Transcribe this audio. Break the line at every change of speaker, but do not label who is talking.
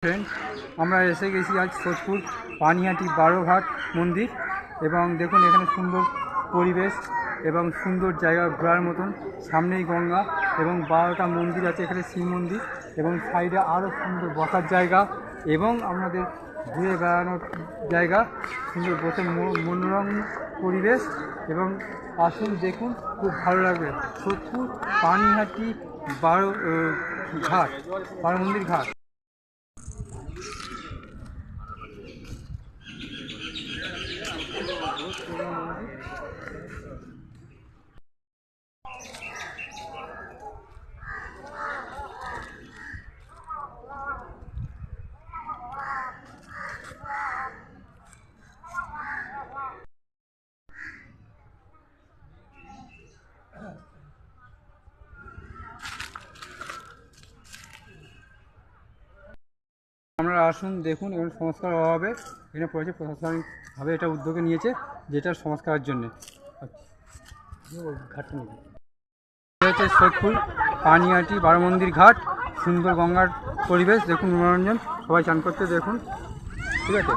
Friend, আমরা এসে গেছি আজ সোদপুর পানিহাটি বারোঘাট মন্দির এবং দেখুন এখানে সুন্দর পরিবেশ এবং সুন্দর জায়গা ঘোরার মতন। সামনেই গঙ্গা এবং 12টা মন্দির আছে এখানে, শিব মন্দির এবং সাইডে আরও সুন্দর বসার জায়গা এবং আমাদের ঘুরে বেড়ানোর জায়গা, সুন্দর বসে মনোরম পরিবেশ। এবং আসুন দেখুন, খুব ভালো লাগবে। সোদপুর পানিহাটি বারো মন্দির ঘাট। আমরা আসুন দেখুন, এবং সংস্কার অভাবে এখানে পড়েছে, প্রশাসনিকভাবে এটা উদ্যোগে নিয়েছে যেটার সংস্কারের জন্যে। ঘাটটা নিয়ে হচ্ছে সোদপুর পানিহাটি বারো মন্দির ঘাট, সুন্দর গঙ্গার পরিবেশ দেখুন, মনোরঞ্জন, সবাই চান করতে দেখুন, ঠিক আছে।